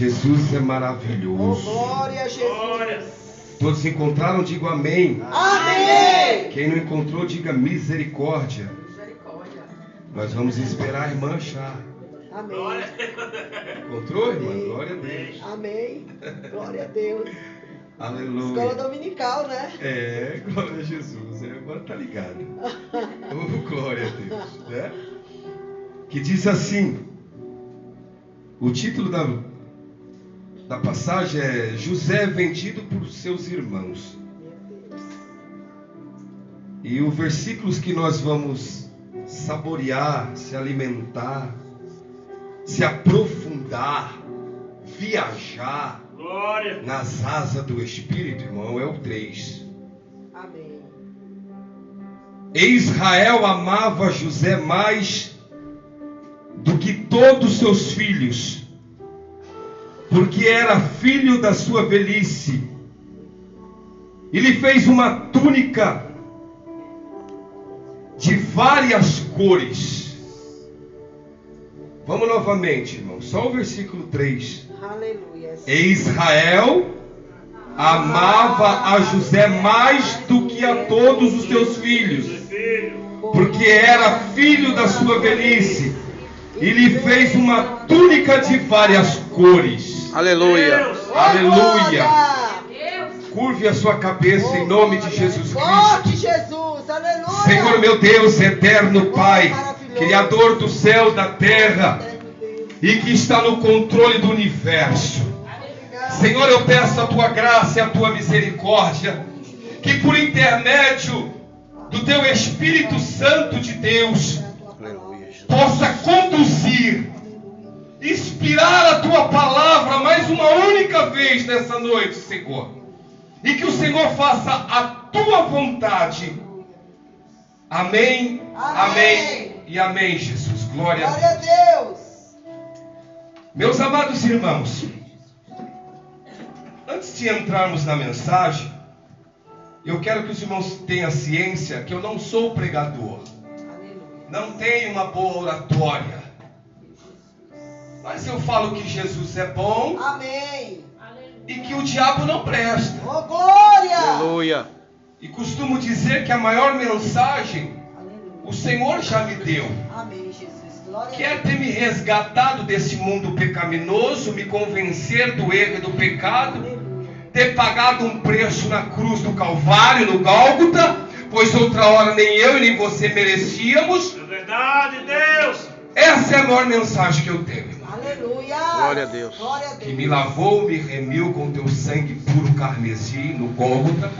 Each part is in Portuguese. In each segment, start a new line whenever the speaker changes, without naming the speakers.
Jesus é
Oh,
maravilhoso.
glória a Jesus.
Todos encontraram? Digo amém.
Amém.
Quem não encontrou, diga misericórdia.
Misericórdia.
Nós vamos esperar a irmã achar.
Amém.
Encontrou, irmã?
Amém.
Glória a Deus.
Amém. Glória a Deus. Escola
Aleluia.
dominical, né?
É, glória a Jesus. Agora tá ligado. Oh, glória a Deus. Né? Que diz assim: o título da passagem é José vendido por seus irmãos. E os versículos que nós vamos saborear, se alimentar, se aprofundar, viajar nas asas do Espírito, irmão, é o 3.
Amém.
E Israel amava José mais do que todos seus filhos, porque era filho da sua velhice. E lhe fez uma túnica de várias cores. Vamos novamente, irmão, só o versículo 3.
Aleluia.
E Israel amava a José mais do que a todos os seus filhos, porque era filho da sua velhice, e lhe fez uma túnica de várias cores.
Aleluia.
Aleluia.
Deus.
Curve a sua cabeça em nome de Jesus
Forte
Cristo.
Jesus. Aleluia.
Senhor meu Deus, eterno Pai, Criador do céu e da terra, e que está no controle do universo. Senhor, eu peço a tua graça e a tua misericórdia, que por intermédio do teu Espírito Santo de Deus, possa conduzir, inspirar a tua palavra mais uma única vez nessa noite, Senhor. E que o Senhor faça a tua vontade. Amém, amém e amém, Jesus. Glória a Deus.
Deus.
Meus amados irmãos, antes de entrarmos na mensagem, eu quero que os irmãos tenham ciência que eu não sou pregador, não tenho uma boa oratória, mas eu falo que Jesus é bom.
Amém.
E que o diabo não presta.
Oh, glória.
Aleluia.
E costumo dizer que a maior mensagem o Senhor já me deu.
Amém, Jesus. Glória a
Quer ter me resgatado desse mundo pecaminoso, me convencer do erro e do pecado, ter pagado um preço na cruz do Calvário, no Gólgota, pois outra hora nem eu e nem você merecíamos.
É verdade, Deus.
Essa é a maior mensagem que eu tenho, irmão.
Aleluia.
Glória a Deus.
Glória a Deus.
Que me lavou, me remiu com teu sangue puro carmesim no Gólgota.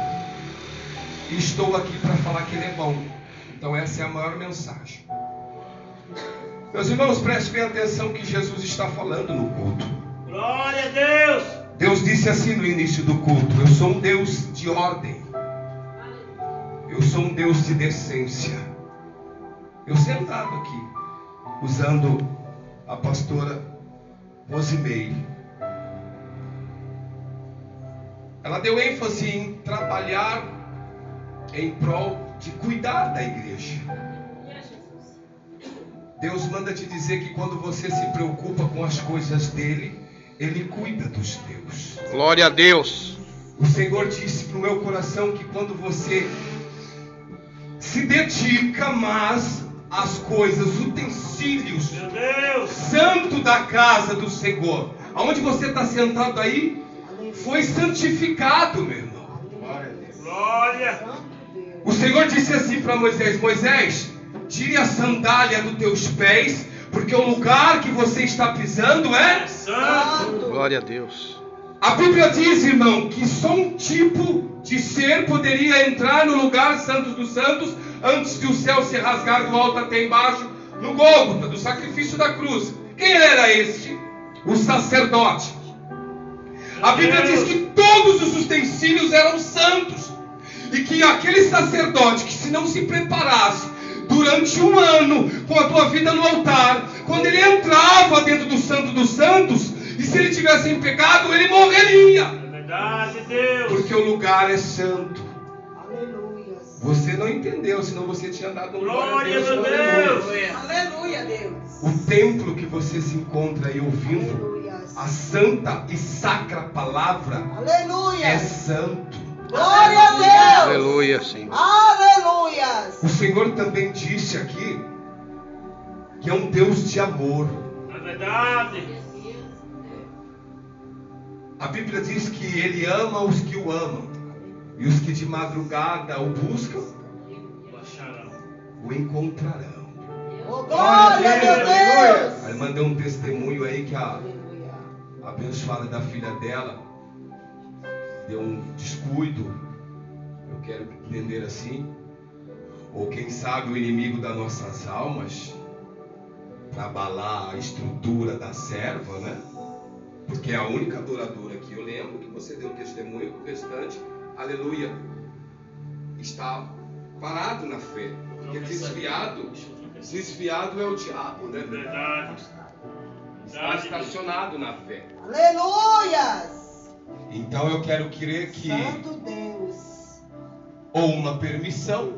E estou aqui para falar que Ele é bom. Então essa é a maior mensagem. Meus irmãos, prestem bem atenção que Jesus está falando no culto.
Glória a Deus.
Deus disse assim no início do culto: eu sou um Deus de ordem. Eu sou um Deus de decência. Eu sentado aqui, usando a pastora Rosimeire, ela deu ênfase em trabalhar em prol de cuidar da igreja. Deus manda te dizer que quando você se preocupa com as coisas dele, Ele cuida dos teus.
Glória a Deus.
O Senhor disse para o meu coração que quando você se dedica mais às coisas, utensílios,
Meu Deus.
santo da casa do Senhor, aonde você está sentado aí, foi santificado, meu irmão.
Glória.
O Senhor disse assim para Moisés: Moisés, tire a sandália dos teus pés, porque o lugar que você está pisando é
Santo.
Glória a Deus.
A Bíblia diz, irmão, que só um tipo de ser poderia entrar no lugar santo dos santos antes de o céu se rasgar do alto até embaixo, no Gólgota, do sacrifício da cruz. Quem era este? O sacerdote. A Bíblia diz que todos os utensílios eram santos, e que aquele sacerdote que se não se preparasse durante um ano com a tua vida no altar, quando ele entrava dentro do santo dos santos, e se ele tivesse em pecado, ele morreria.
É verdade, Deus.
Porque o lugar é santo.
Aleluia.
Você não entendeu, senão você tinha dado um
Glória a Deus.
Aleluia, Deus.
O templo que você se encontra aí ouvindo
Aleluia.
A santa e sacra palavra
Aleluia.
é santo.
Glória a Deus.
Aleluia, Senhor.
Aleluias.
O Senhor também disse aqui que é um Deus de amor.
É verdade.
A Bíblia diz que Ele ama os que o amam, e os que de madrugada o buscam,
Bacharão.
o encontrarão.
Oh, glória, meu Deus.
Aí mandei um testemunho aí que a
Aleluia.
abençoada da filha dela deu um descuido, eu quero entender assim, ou quem sabe o inimigo das nossas almas, para abalar a estrutura da serva, né? Porque é a única adoradora que eu lembro que você deu testemunho, o restante, aleluia, está parado na fé. Porque desviado é o diabo, né?
Verdade.
Está estacionado na fé.
Aleluias.
Então eu quero crer que
Santo Deus.
ou uma permissão,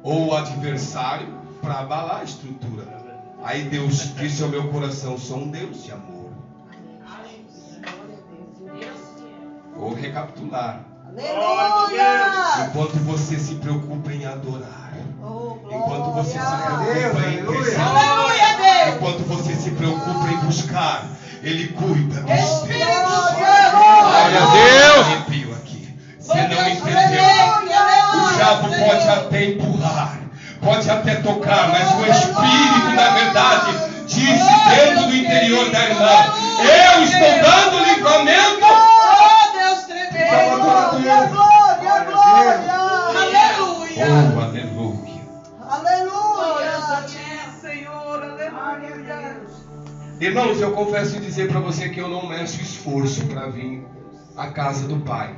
ou o adversário para abalar a estrutura. Aí Deus disse ao meu coração: sou um Deus de amor. Vou recapitular.
Aleluia.
Enquanto você se preocupa em adorar,
Oh,
enquanto você se
glória.
preocupa em interceder,
Aleluia, Deus.
enquanto você se preocupa em buscar, Ele cuida dos
Espírito
teus.
Santo.
Glória a
Deus.
Arrepio aqui. Você não entendeu? O diabo pode até empurrar, pode até tocar, mas o Espírito, na verdade, disse dentro do interior da irmã: eu estou dando livramento.
Oh, Deus tremendo. Glória, glória, glória. Aleluia.
Oh, aleluia.
Aleluia. Senhor, aleluia.
Irmãos, eu confesso em dizer para você que eu não meço esforço para vir à casa do Pai.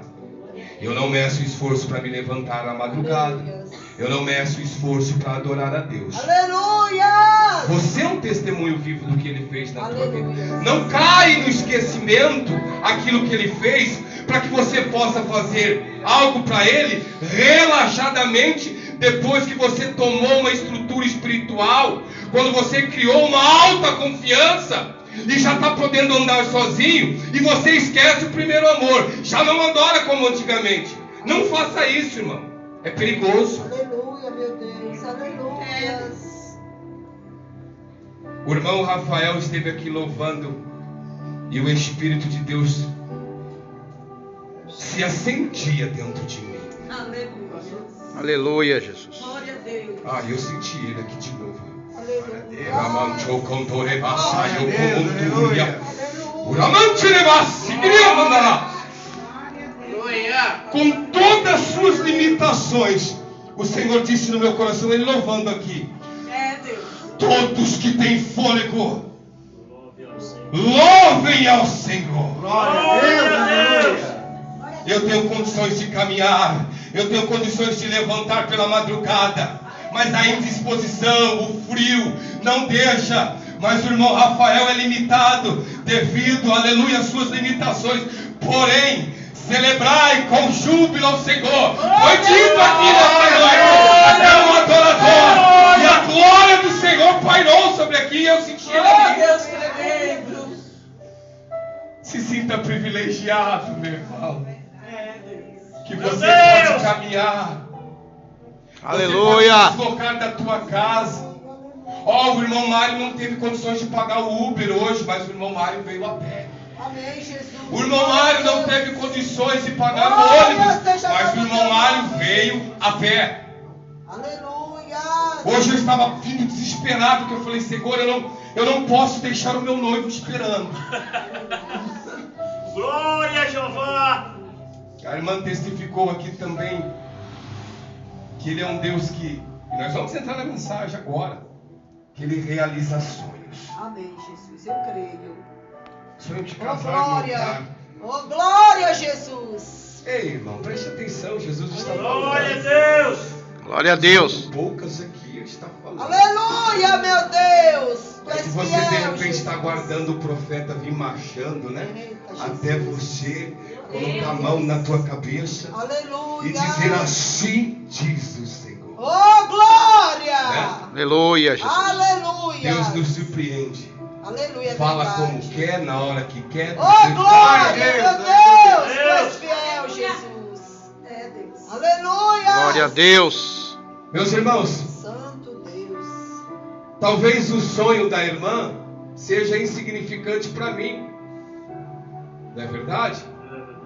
Eu não meço esforço para me levantar na madrugada. Eu não meço esforço para adorar a Deus.
Aleluia.
Você é um testemunho vivo do que Ele fez na tua vida.
Aleluia.
Não cai no esquecimento aquilo que Ele fez, para que você possa fazer algo para Ele relaxadamente, depois que você tomou uma estrutura espiritual, quando você criou uma alta confiança e já está podendo andar sozinho, e você esquece o primeiro amor, já não adora como antigamente. Não faça isso, irmão. É perigoso.
Aleluia, meu Deus. Aleluia.
O irmão Rafael esteve aqui louvando, e o Espírito de Deus se assentia dentro de mim.
Aleluia.
Aleluia, Jesus.
Glória a Deus.
Ah, eu senti ele aqui de novo.
Aleluia.
Ramancho contore bassaio
Aleluia.
conturia.
Aleluia.
Uramantire bassi, queria mandar lá. Com todas as suas limitações, o Senhor disse no meu coração, ele louvando aqui:
É, Deus.
todos que têm fôlego,
Louve ao Senhor.
louvem ao Senhor.
Glória a Deus.
Eu tenho condições de caminhar, eu tenho condições de levantar pela madrugada, mas a indisposição, o frio, não deixa. Mas o irmão Rafael é limitado, devido, aleluia, às suas limitações. Porém, celebrai com júbilo ao Senhor. Foi dito aqui nessa noite, é um adorador, e a glória do Senhor pairou sobre aqui, e eu senti ele
Oh,
aqui.
Deus tremendo.
Se sinta privilegiado, meu irmão,
É, Deus.
que
Meu
você
Deus!
pode caminhar.
Aleluia.
Você pode deslocar da tua casa. Ó, o irmão Mário não teve condições de pagar o Uber hoje, mas o irmão Mário veio a pé.
Amém, Jesus.
O irmão Mário não teve condições de pagar o
Glória
ônibus,
seja
mas o
Deus.
irmão Mário veio a pé.
Aleluia.
Hoje eu estava vindo desesperado, porque eu falei: Senhor, eu não posso deixar o meu noivo esperando.
Glória a Jeová.
A irmã testificou aqui também que Ele é um Deus que, e nós vamos entrar na mensagem agora, que Ele realiza sonhos.
Amém, Jesus. Eu creio.
Sonho de
Oh,
casar no
glória.
altar.
Oh, glória, Jesus.
Ei, irmão, preste atenção, Jesus está
Glória a
falando.
Deus.
Glória a Deus.
Poucas aqui Ele está falando.
Aleluia, meu Deus. Tu
É
és
que você
fiel,
de repente
Jesus.
está aguardando o profeta vir marchando, né?
Eita, Jesus.
Até você colocar a mão na tua cabeça
Aleluia.
e dizer: assim diz o Senhor.
Oh, glória.
Né?
Aleluia, Jesus.
Aleluia.
Deus nos surpreende.
Aleluia,
Fala
verdade.
como quer, na hora que quer.
Oh, glória, meu Deus! Tu és
Deus.
fiel, Jesus. É, Deus. Aleluia!
Glória a Deus.
Meus irmãos,
Santo Deus.
talvez o sonho da irmã seja insignificante para mim. Não é verdade?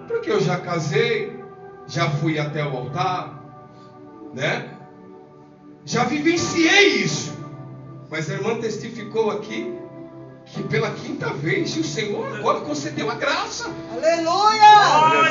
Porque eu já casei, já fui até o altar, né? Já vivenciei isso. Mas a irmã testificou aqui que pela quinta vez o Senhor agora concedeu a graça.
Aleluia!
Glória a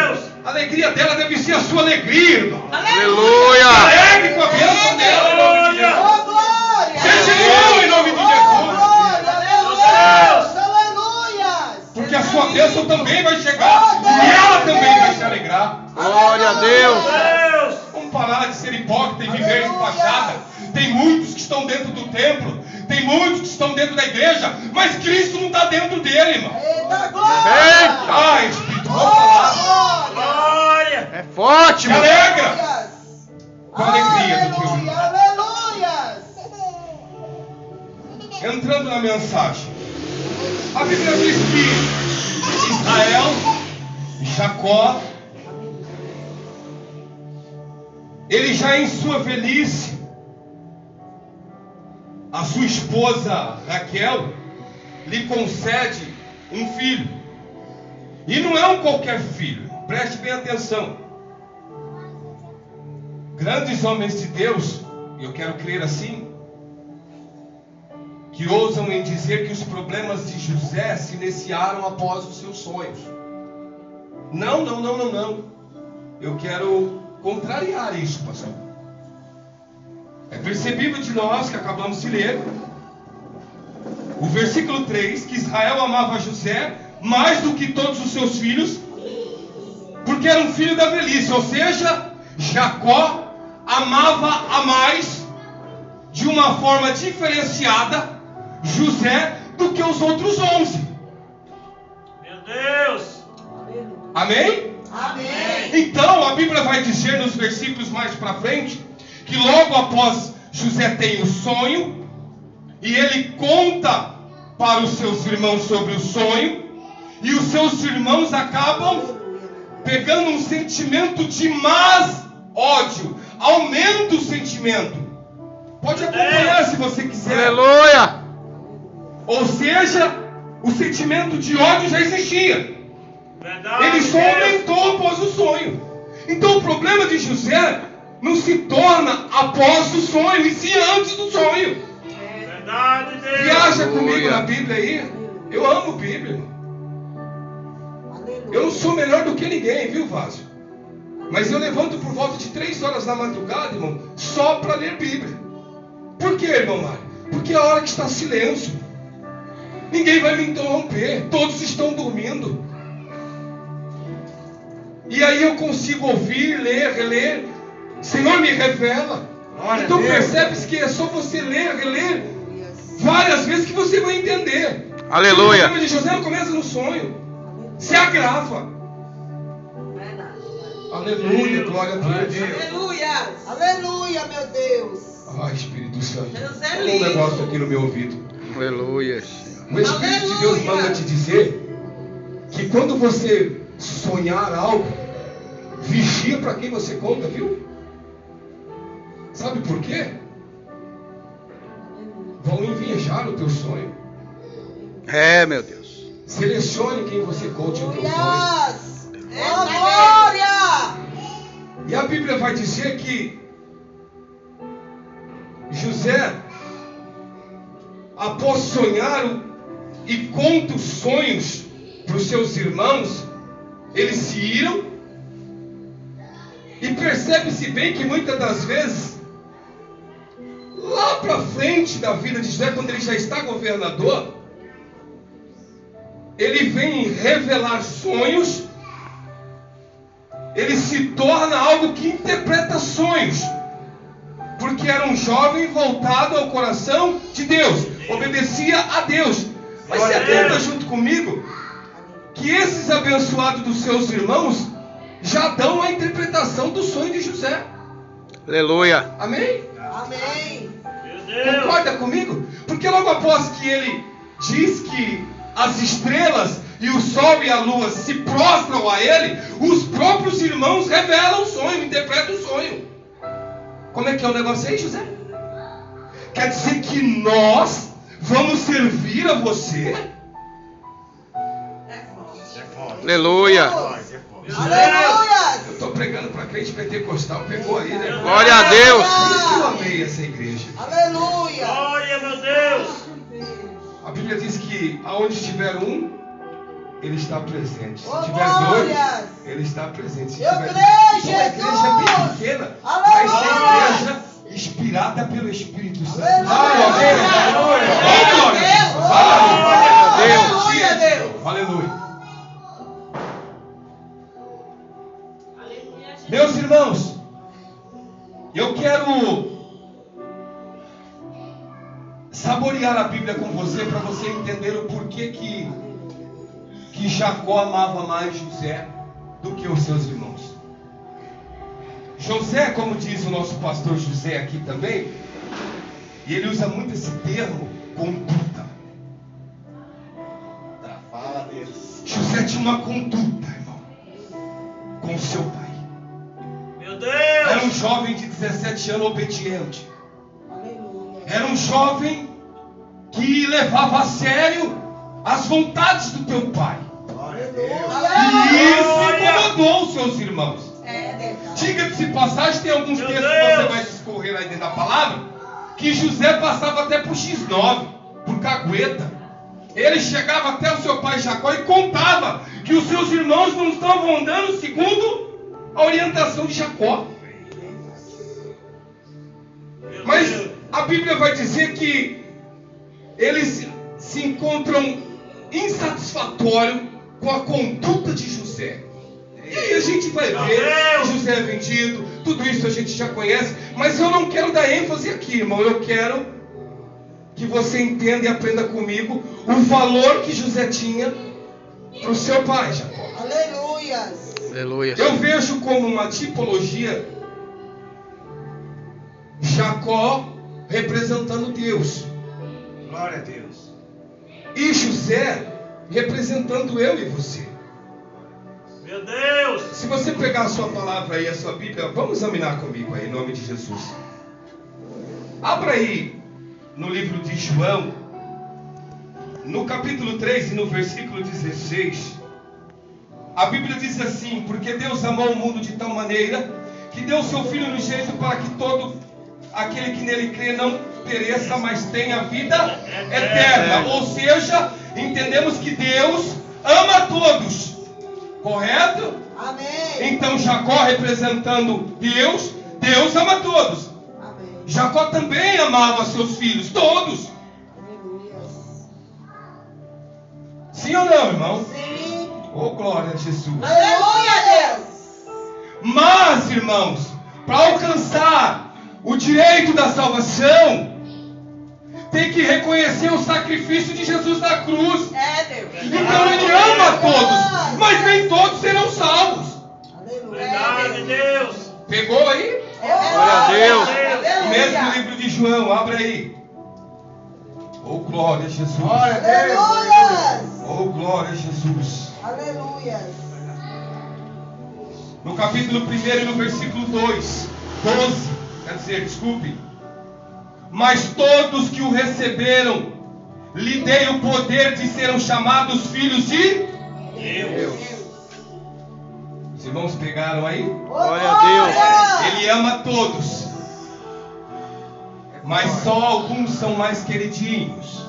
Deus.
A alegria dela deve ser a sua alegria, irmão.
Aleluia.
Alegre com a bênção dela, em nome de Jesus.
Oh, glória!
Seja bom em nome de
Oh,
Jesus.
glória! Aleluia! Aleluia!
Porque a sua bênção também vai chegar e ela também vai se alegrar.
Glória a Deus.
Deus.
Vamos parar de ser hipócrita e viver de fachada. Tem muitos que estão dentro do templo, tem muitos que estão dentro da igreja, mas Cristo não está dentro dele, irmão.
Eita, glória!
Eita.
Ah, Espírito, vou falar.
Oh, glória!
Glória.
É forte,
Se
meu.
alegra com a alegria do teu
Aleluia!
irmão.
Aleluia!
Entrando na mensagem, a Bíblia diz que Israel, Jacó, ele já em sua velhice, a sua esposa Raquel lhe concede um filho. E não é um qualquer filho, preste bem atenção. Grandes homens de Deus, eu quero crer assim, que ousam em dizer que os problemas de José se iniciaram após os seus sonhos. Não. Eu quero contrariar isso, pastor. É percebível de nós que acabamos de ler o versículo 3, que Israel amava José mais do que todos os seus filhos, porque era um filho da velhice, ou seja, Jacó amava a mais, de uma forma diferenciada, José do que os outros 11.
Meu Deus.
Amém?
Amém!
Então a Bíblia vai dizer nos versículos mais para frente que logo após José tem o sonho e ele conta para os seus irmãos sobre o sonho, e os seus irmãos acabam pegando um sentimento de ódio, aumenta o sentimento. Pode acompanhar se você quiser.
Aleluia.
Ou seja, o sentimento de ódio já existia.
Verdade.
Ele só aumentou após o sonho. Então o problema de José não se torna após o sonho, e sim antes do sonho.
Verdade, Deus.
Viaja
Aleluia.
comigo na Bíblia aí. Eu amo Bíblia. Eu não sou melhor do que ninguém, viu, Vaso? Mas eu levanto por volta de 3 horas da madrugada, irmão, só para ler Bíblia. Por quê, irmão Mário? Porque é a hora que está silêncio. Ninguém vai me interromper. Todos estão dormindo. E aí eu consigo ouvir, ler, reler. Senhor, me revela.
Glória
Então
a Deus.
percebes que é só você ler, reler várias vezes que você vai entender.
Aleluia.
O problema de José não começa no sonho, se agrava. Aleluia, glória a Deus.
Aleluia! Aleluia, meu Deus!
Ai, Espírito Santo,
Deus é
fala um
lindo.
negócio aqui no meu ouvido.
Aleluia.
O Espírito de Deus manda te dizer que quando você sonhar algo, vigia para quem você conta, viu? Sabe por quê? Vão invejar o teu sonho.
É, meu Deus.
Selecione quem você conte o teu sonho.
Glórias! Oh, glória!
E a Bíblia vai dizer que José, após sonhar e conta os sonhos para os seus irmãos, eles se iram, e percebe-se bem que muitas das vezes, lá para frente da vida de José, quando ele já está governador, ele vem revelar sonhos, ele se torna algo que interpreta sonhos, porque era um jovem voltado ao coração de Deus, obedecia a Deus. Mas você atenta junto comigo que esses abençoados dos seus irmãos já dão a interpretação do sonho de José.
Aleluia.
Amém?
Amém!
Meu Deus.
Concorda comigo? Porque logo após que ele diz que as estrelas e o sol e a lua se prostram a ele, os próprios irmãos revelam o sonho, interpretam o sonho. Como é que é o negócio aí, José? Quer dizer que nós vamos servir a você?
Aleluia.
Aleluia.
Eu estou pregando para crente pentecostal, pegou aí, né?
Glória a Deus.
Por isso que eu amei essa igreja.
Aleluia.
Glória, meu Deus.
A Bíblia diz que aonde estiver um, ele está presente. Se
Oh,
tiver
glórias.
dois, ele está presente. Se
Eu
tiver...
creio,
Uma igreja bem
Jesus.
pequena,
Aleluia.
mas uma igreja inspirada pelo Espírito Santo.
Aleluia.
Aleluia.
Deus.
Aleluia. Meus irmãos, eu quero saborear a Bíblia com você para você entender o porquê que Jacó amava mais José do que os seus irmãos. José, como diz o nosso pastor José aqui também, e ele usa muito esse termo, conduta.
Fala deles.
José tinha uma conduta, irmão, com o seu pai.
Meu
Era um
Deus.
jovem de 17 anos obediente.
Aleluia.
Era um jovem que levava a sério as vontades do teu pai.
Glória a Deus.
E isso incomodou os seus irmãos.
Deus.
Diga-se de passagem, tem alguns
Meu
textos que você
Deus.
vai discorrer aí dentro da palavra, que José passava até por X9, por cagueta. Ele chegava até o seu pai Jacó e contava que os seus irmãos não estavam andando segundo a orientação de Jacó.
Meu
Mas
Deus.
a Bíblia vai dizer que eles se encontram insatisfatórios com a conduta de José. E aí a gente vai ver que José é vendido, tudo isso a gente já conhece, mas eu não quero dar ênfase aqui, irmão. Eu quero que você entenda e aprenda comigo o valor que José tinha para o seu pai, Jacó.
Aleluia.
Aleluia.
Eu vejo como uma tipologia Jacó representando Deus
Glória a Deus.
e José representando eu e você.
Meu Deus.
Se você pegar a sua palavra aí, a sua Bíblia, vamos examinar comigo aí, em nome de Jesus. Abra aí no livro de João, no capítulo 3 e no versículo 16. A Bíblia diz assim: porque Deus amou o mundo de tal maneira que deu o seu Filho unigênito para que todo aquele que nele crê não pereça, mas tenha vida eterna. Ou seja, entendemos que Deus ama todos, correto?
Amém.
Então Jacó representando Deus, Deus ama todos.
Amém.
Jacó também amava seus filhos, todos.
Aleluia.
Sim ou não, irmão?
Sim.
Oh, glória a Jesus.
Aleluia, Deus.
Mas, irmãos, para alcançar o direito da salvação, tem que reconhecer o sacrifício de Jesus na cruz.
Deus.
Então ele ama a todos, mas nem todos serão salvos.
Aleluia.
Verdade, Deus.
Pegou aí?
Glória a Deus.
Mesmo livro de João, abre aí. Oh, glória a Jesus.
Glória a Deus.
Aleluia.
Oh, glória a Jesus.
Aleluia.
No capítulo 1 e no versículo 12, quer dizer, desculpe. Mas todos que o receberam, lhe dei o poder de serem chamados filhos de
Deus.
Os irmãos pegaram aí?
Glória a Deus.
Ele ama todos, mas só alguns são mais queridinhos.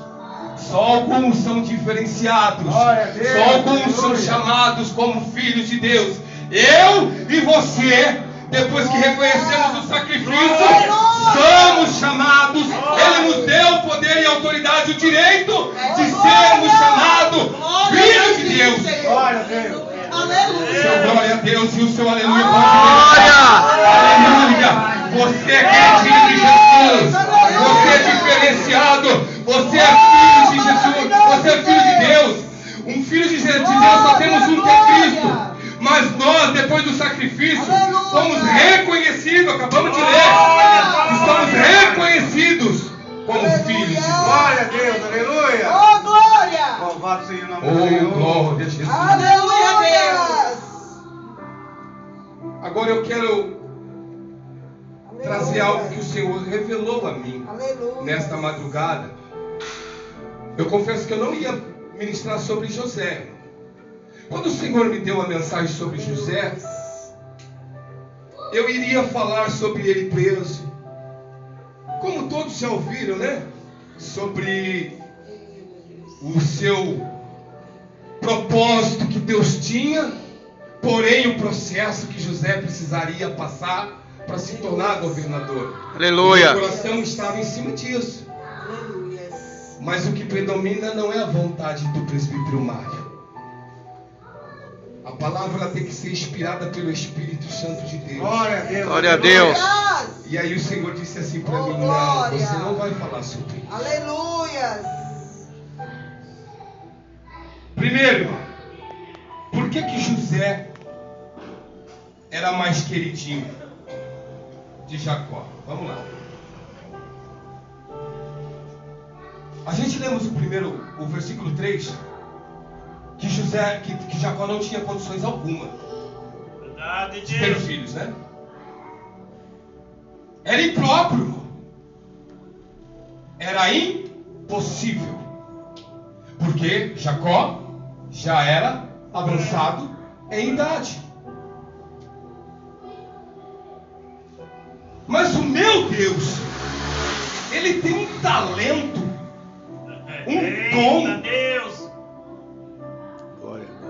Só alguns são diferenciados.
Glória a Deus.
Só alguns são
Aleluia.
chamados como filhos de Deus. Eu e você, depois que reconhecemos o sacrifício, somos chamados. Ele nos deu o poder e a autoridade, o direito de sermos chamados filhos de Deus.
Glória a Deus.
Seu glória a Deus e o seu aleluia.
Glória.
Aleluia. Você é queridinho de Jesus. Você é diferenciado. Você é filho de Jesus. Você é filho de Deus. Um filho de Deus só temos um que é Cristo. Mas nós, depois do sacrifício, fomos reconhecidos. Acabamos de ler. E somos reconhecidos como filhos de Deus.
Glória a Deus. Aleluia.
Oh, glória.
Louvado seja o nome do
Oh,
Senhor.
glória a Jesus.
Aleluia.
Agora eu quero trazer
Aleluia.
algo que o Senhor revelou a mim
Aleluia.
nesta madrugada. Eu confesso que eu não ia ministrar sobre José. Quando o Senhor me deu a mensagem sobre José, eu iria falar sobre ele preso. Como todos já ouviram, né? Sobre o seu propósito que Deus tinha, porém o processo que José precisaria passar para se tornar governador.
Aleluia.
O meu coração estava em cima disso.
Aleluia.
Mas o que predomina não é a vontade do presbítero Mário. A palavra ela tem que ser inspirada pelo Espírito Santo de Deus.
Glória a Deus.
Glória a Deus.
E aí o Senhor disse assim para
Oh,
mim: não,
glória.
você não vai falar sobre isso.
Aleluia.
Primeiro, irmão, por que José era mais queridinho de Jacó? Vamos lá. A gente lemos o versículo 3, que Jacó não tinha condições alguma
Verdade,
de ter
Deus.
filhos, né? Era impróprio, irmão. Era impossível. Porque Jacó já era avançado em idade. Mas o meu Deus, Ele tem um talento,
Eita,
dom
Deus.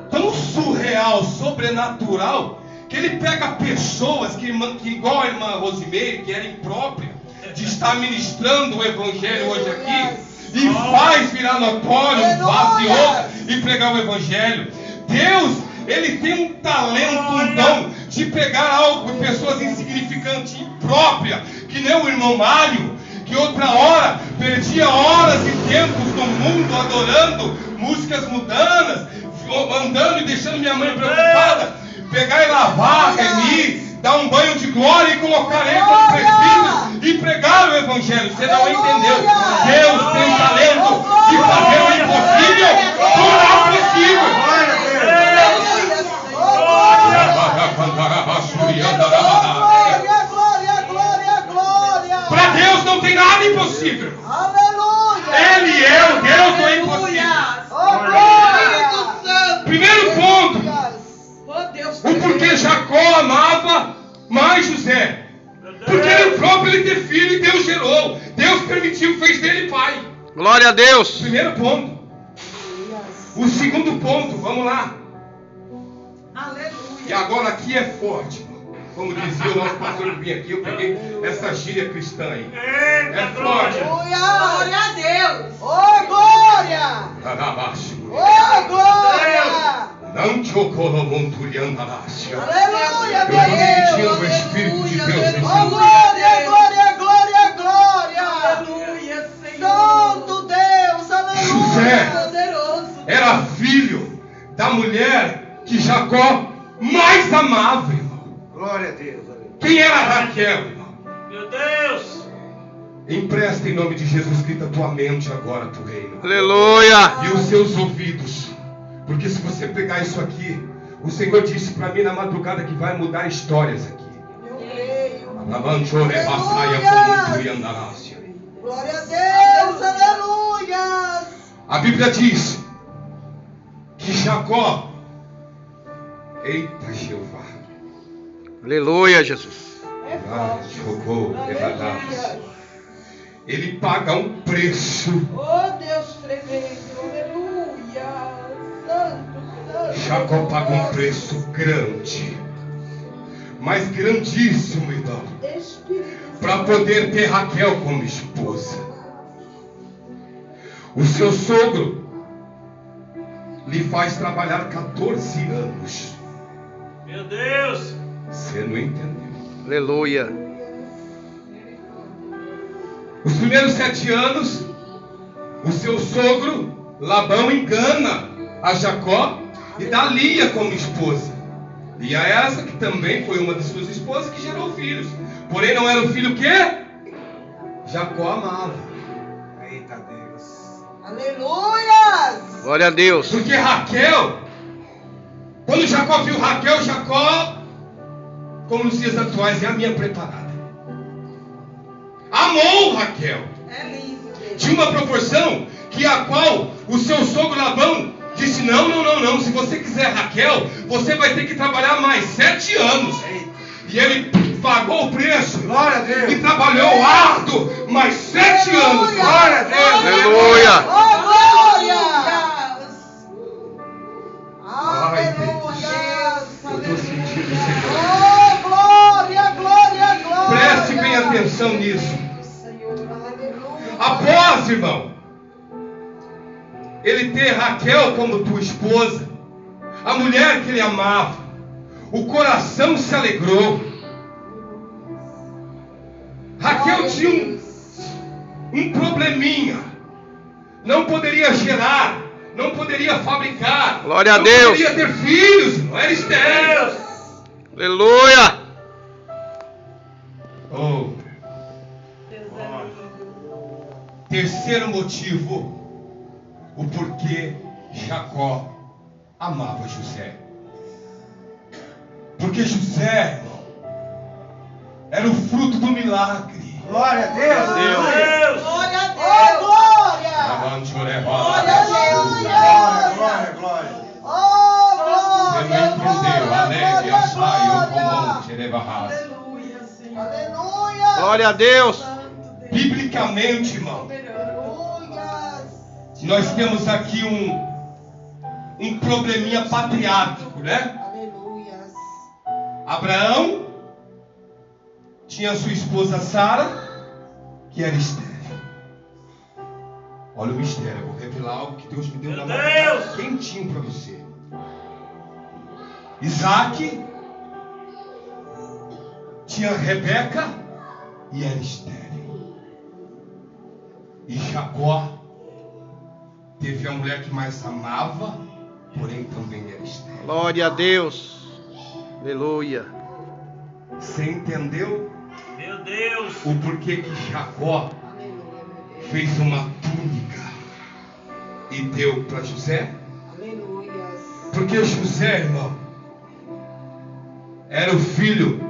tão surreal, sobrenatural, que Ele pega pessoas que igual a irmã Rosimeire, que era imprópria de estar ministrando o Evangelho hoje aqui, e faz virar notório um vaso e outro e pregar o Evangelho. Deus, Ele tem um talento, um dom de pegar algo, pessoas insignificantes, impróprias, que nem o irmão Mário, que outra hora perdia horas e tempos no mundo adorando músicas mundanas, andando e deixando minha mãe preocupada, pegar e lavar, remir, dar um banho de glória e colocar ele como presbítero e pregar o Evangelho. Você não entendeu? Deus tem talento de fazer o impossível tornar possível.
Glória a Deus.
Para Deus não tem nada impossível. Ele é o Deus do impossível. Primeiro ponto, o porquê Jacó amava mais José. Porque ele próprio ele ter filho e Deus gerou. Deus permitiu, fez dele pai.
Glória a Deus.
Primeiro ponto. O segundo ponto, vamos lá. E agora aqui é forte. Como dizia o nosso pastor que vinha aqui, eu peguei essa gíria cristã aí.
Eita,
É forte.
Glória a Deus! Oh, glória!
Abaixo.
Oh, glória!
Não te ocolomonturiandalácio.
Aleluia,
Eu estou sentindo o Espírito de Deus nesse
Oh,
lugar.
glória, glória, glória, glória!
Aleluia, Senhor.
Santo Deus, aleluia!
José
Poderoso.
era filho da mulher que Jacó mais amava, irmão.
Glória a Deus.
Quem era Raquel, irmão?
Meu Deus.
Empresta em nome de Jesus Cristo a tua mente agora pro reino.
Aleluia.
E os seus ouvidos. Porque se você pegar isso aqui, o Senhor disse para mim na madrugada que vai mudar histórias aqui.
Eu creio. Glória a Deus, aleluia!
A Bíblia diz que Jacó, eita Jeová,
Aleluia, Jesus.
ele paga um preço.
Oh, Deus tremendo. Aleluia. Santo, santo.
Jacó paga um preço grande, mas grandíssimo, irmão,
Espírito
para poder ter Raquel como esposa. O seu sogro lhe faz trabalhar 14 anos.
Meu Deus.
Você não entendeu.
Aleluia.
Os primeiros 7 anos, o seu sogro Labão engana a Jacó e dá Lia como esposa. Lia essa que também foi uma de suas esposas que gerou filhos. Porém não era o filho que Jacó amava.
Eita Deus.
Aleluia!
Glória a Deus.
Porque Raquel, quando Jacó viu Raquel, Jacó, como nos dias atuais, é a minha preparada. Amou Raquel.
É lindo, Deus.
De uma proporção que a qual o seu sogro Labão disse: não, se você quiser Raquel, você vai ter que trabalhar mais 7 anos. E ele pagou o preço.
Glória a Deus.
E trabalhou árduo mais 7 anos.
Glória a Deus.
Aleluia.
Oh, glória!
Ai,
Aleluia!
Eu estou sentindo o Senhor.
Oh, glória, glória, glória!
Preste bem atenção nisso.
Senhor, aleluia!
Após, irmão, ele ter Raquel como tua esposa, a mulher que ele amava, o coração se alegrou. Raquel tinha um probleminha. Não poderia gerar, não poderia fabricar.
Glória a
não
Deus.
poderia ter filhos, não era estéril.
Aleluia.
Oh. Terceiro motivo, o porquê Jacó amava José. Porque José, irmão, era o fruto do milagre.
Glória a Deus.
Deus.
Glória a Deus! Glória!
Glória, glória, glória.
Oh,
Você
glória!
não entendeu? Alegre, açaio, comum,
Glória!
Aleluia, Senhor.
Aleluia!
Glória a Deus.
Santo Deus.
Biblicamente, irmão,
Aleluia!
nós temos aqui um probleminha patriárquico, né?
Aleluia!
Abraão tinha sua esposa Sara, que era estéril. Olha o mistério, eu vou revelar algo que Deus me deu na
Meu
mão
Deus!
quentinho para você. Isaac tinha Rebeca e era estéril. E Jacó teve a mulher que mais amava, porém também era estéril.
Glória a Deus. Aleluia.
Você entendeu
Meu Deus.
o porquê que Jacó
Aleluia, meu Deus!
fez uma túnica e deu para José?
Aleluia!
Porque José, irmão, era o filho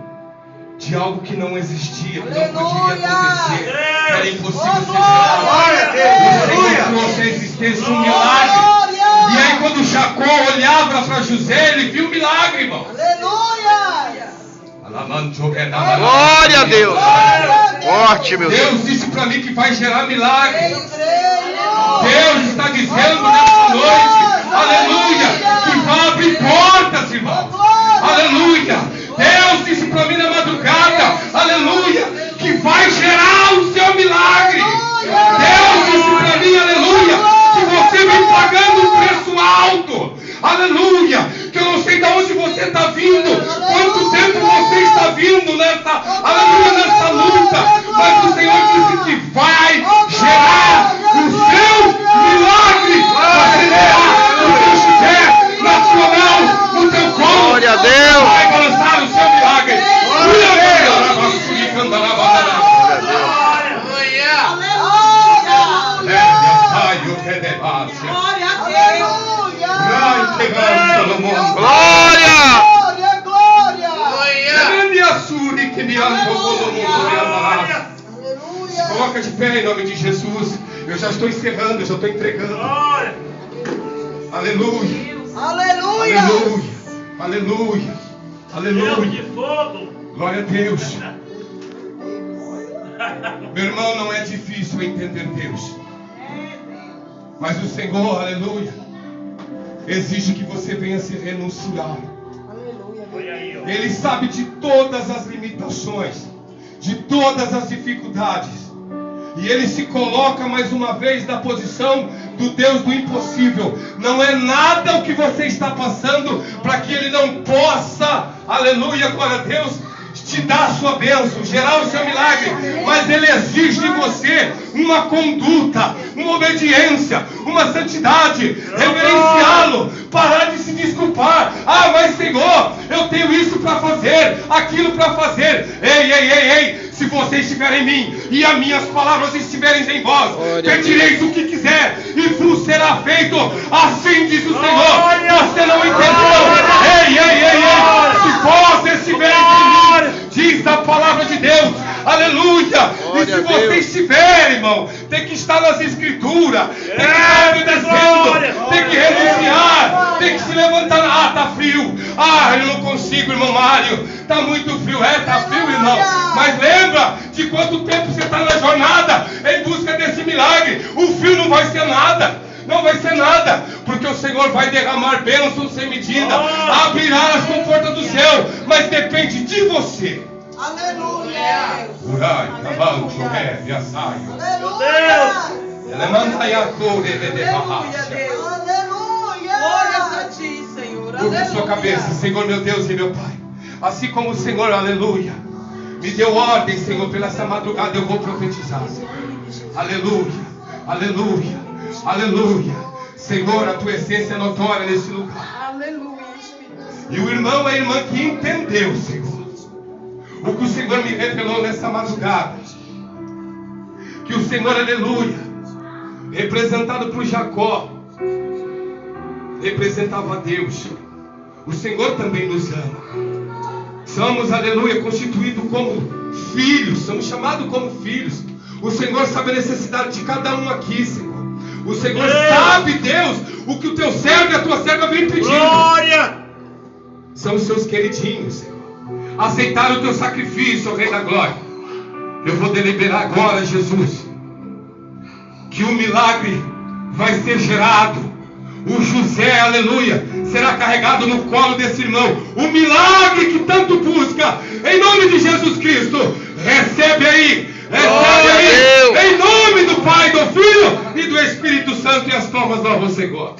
de algo que não existia, que não poderia acontecer, que era impossível ser gerado.
Glória a
O Senhor
Deus.
trouxe à existência um milagre. E aí quando Jacó olhava para José, ele viu o milagre, irmão.
Aleluia!
Glória a Deus. Forte, meu Deus.
Deus disse para mim que vai gerar milagre.
Eu creio!
Deus está dizendo nessa noite, aleluia, que vai abrir portas, irmão. Aleluia. Deus disse para mim na madrugada, aleluia, que vai gerar o seu milagre. Deus disse para mim, aleluia, que você vem pagando um preço alto. Aleluia, que eu não sei de onde você está vindo, quanto tempo você está vindo nessa, aleluia, nessa luta, mas o Senhor disse que vai gerar o seu milagre, vai semear o teu José na tua mão, no teu colo.
Glória a Deus.
Vai balançar o seu milagre. Glória a Deus.
Glória a Deus!
Glória.
Glória, glória!
Grande açúcar que me
Aleluia!
Coloca de pé em nome de Jesus. Eu já estou encerrando, eu já estou entregando.
Glória.
Aleluia.
Aleluia!
Aleluia. Aleluia.
Deus
Aleluia.
de fogo.
Glória a Deus. Meu irmão, não é difícil entender Deus. Mas o Senhor, aleluia, exige que você venha se renunciar.
Aleluia!
Olha aí, ó.
Ele sabe de todas as limitações, de todas as dificuldades. E ele se coloca mais uma vez na posição do Deus do impossível. Não é nada o que você está passando para que ele não possa, aleluia, glória a Deus, te dar a sua bênção, gerar o seu milagre. Mas ele exige de você uma conduta, uma obediência, uma santidade, reverenciá-lo, parar de se desculpar. Ah, mas Senhor, eu tenho isso para fazer, aquilo para fazer. Ei, ei, ei, ei. Se você estiver em mim e as minhas palavras estiverem em vós,
Glória a
pedireis o que quiser e vos será feito. Assim diz o Senhor.
Glória!
Você não entendeu? Ei! Se vós estiveres em mim, diz a palavra de Deus. Aleluia!
Glória
E se
a
você
Deus.
estiver, irmão, tem que estar nas escrituras, tem que estar
Glória!
obedecendo, tem que renunciar, tem que se levantar. Ah, tá frio. Ah, eu não consigo, irmão Mário. Tá muito frio. Tá frio, irmão. Mas lembra de quanto tempo você está na jornada em busca desse milagre. O frio não vai ser nada. Não vai ser nada, porque o Senhor vai derramar bênçãos sem medida, abrirá as comportas do céu, mas depende de você.
Aleluia.
Urai, avanço, me assaio.
Aleluia.
Ela manda e a cor de
Aleluia,
barracha.
Deus.
Aleluia.
Glórias a ti, Senhor.
Curva a sua cabeça, Senhor meu Deus e meu Pai. Assim como o Senhor, aleluia, me deu ordem, Senhor, pela essa madrugada eu vou profetizar, Senhor. Aleluia, aleluia, aleluia. Senhor, a tua essência é notória nesse lugar.
Aleluia, Espírito Santo.
E o irmão e a irmã que entendeu, Senhor, o que o Senhor me revelou nessa madrugada, que o Senhor, aleluia, representado por Jacó, representava a Deus. O Senhor também nos ama. Somos, aleluia, constituídos como filhos, somos chamados como filhos. O Senhor sabe a necessidade de cada um aqui, Senhor. O Senhor sabe, Deus, o que o teu servo e a tua serva vem pedindo.
Glória!
São os seus queridinhos, Senhor. Aceitaram o teu sacrifício, ó Rei da Glória. Eu vou deliberar agora, Jesus, que o milagre vai ser gerado. O José, aleluia, será carregado no colo desse irmão. O milagre que tanto busca, em nome de Jesus Cristo. Recebe aí, recebe aí, em nome do Pai, do Filho e do Espírito Santo. E as palmas ao Senhor.